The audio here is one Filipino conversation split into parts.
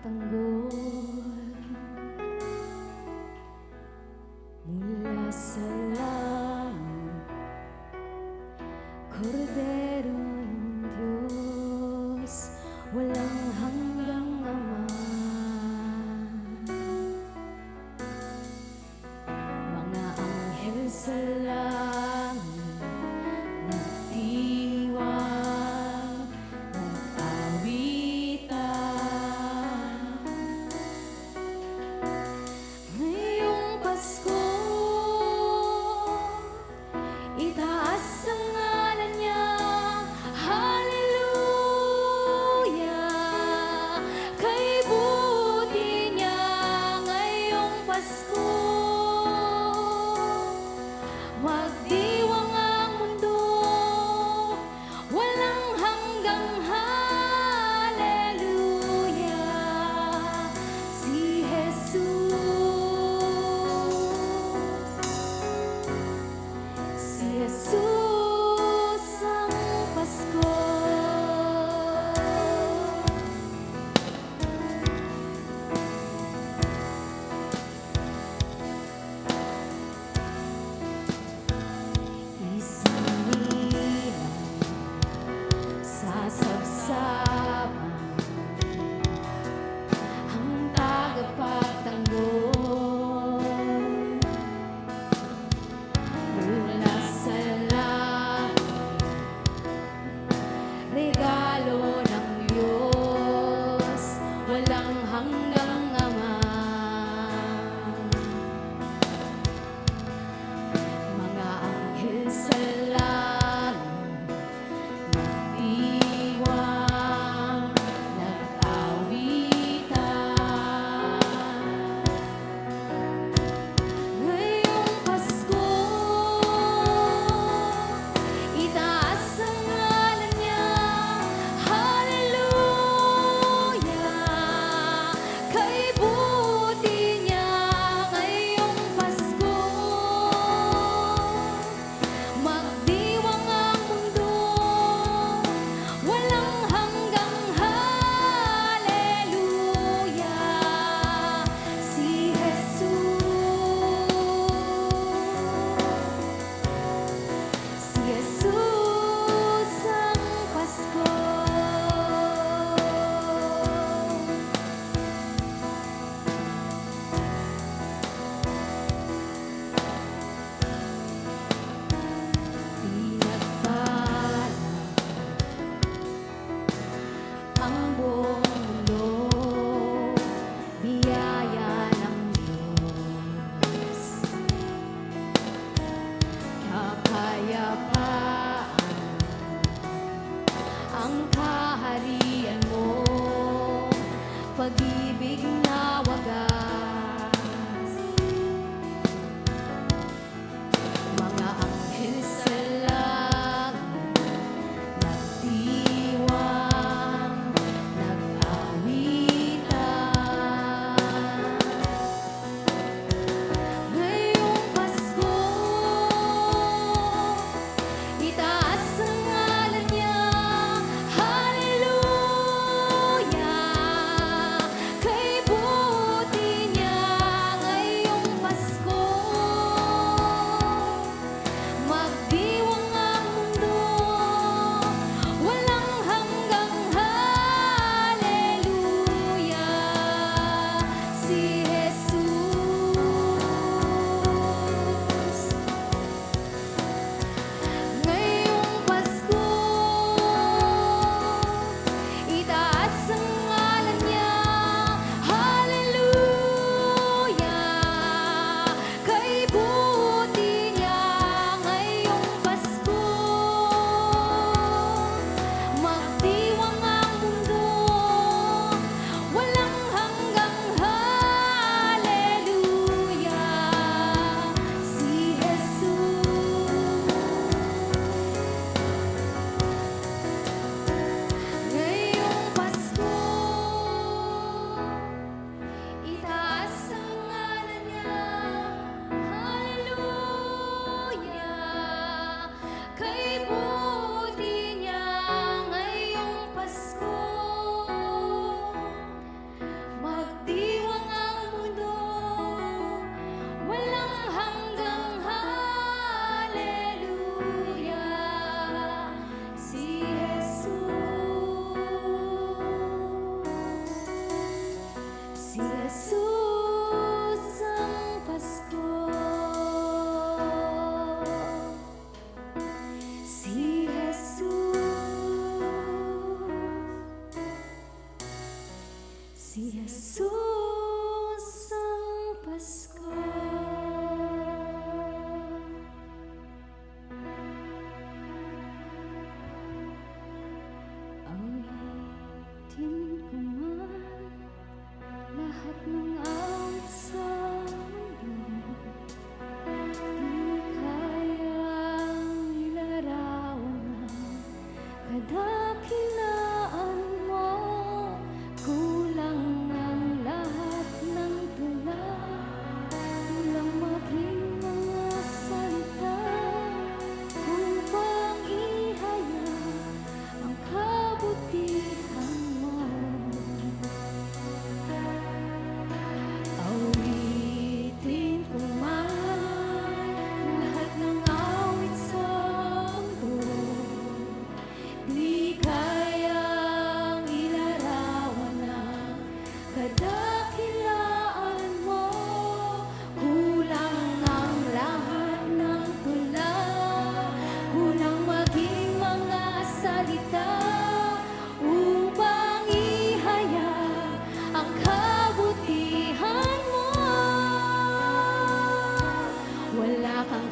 tanggol mula sa langit, Kordero ng Diyos, walang hanggang Ama. Mga anghel sa langit nagdiwang, nag-awitan,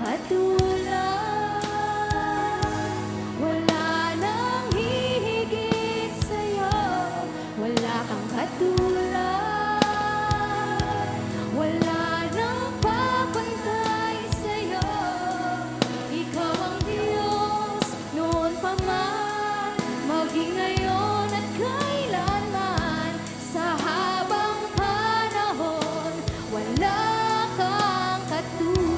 katulad, wala nang hihigit sa'yo. Wala kang katulad, wala nang papantay sa'yo. Ikaw ang Diyos noon pa man, maging ngayon at kailanman. Sa habang panahon, wala kang katulad.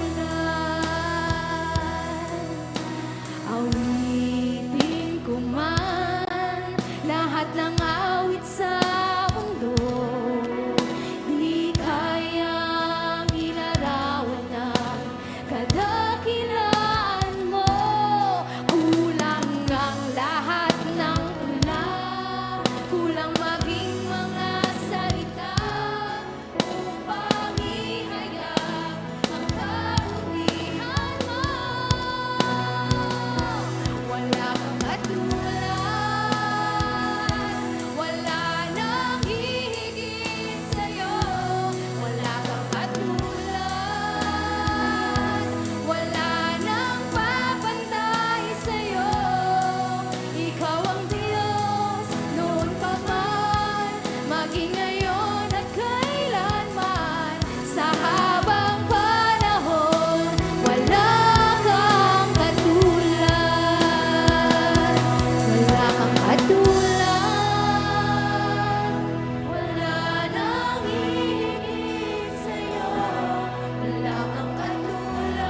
Awitin ko man lahat ng awit sa mundo, di kayang ilarawan ng kadakilaan mo. Kulang ang lahat ng tula, kulang maging mga salita upang ihayag ang kabutihan mo. Wala kang katulad, wala nang hihigit sa'yo. Wala kang katulad, wala nang papantay sa'yo. Ikaw ang Diyos noon pa man, maging ngayon at kailanman. Sa habang panahon, wala kang katulad. Wala kang katulad, wala nang hihigit sa'yo. Wala kang katulad,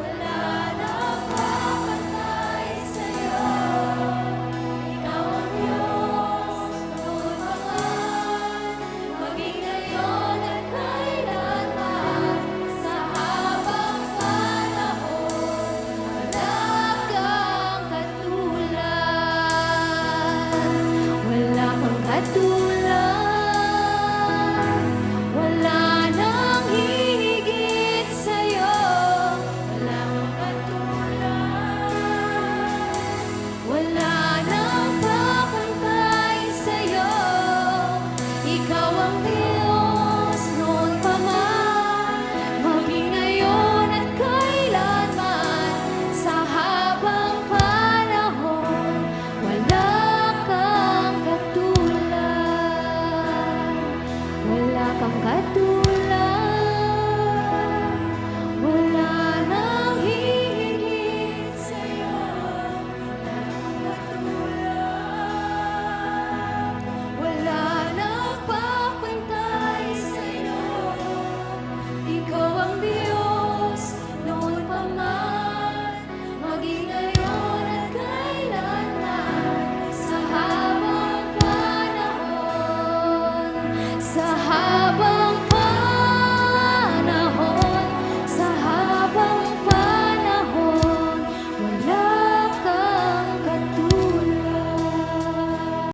wala nang papantay sa'yo. Ikaw ang Diyos noon pa man, maging ngayon at kailanman. Sa habang panahon, wala kang katulad. Wala kang katulad, wala nang hihigit sa'yo. Wala kang katulad, wala nang papantay sa'yo. Ikaw ang Diyos noon pa man, maging ngayon at kailanman. Sa habang panahon, wala kang katulad. Wala kang katulad.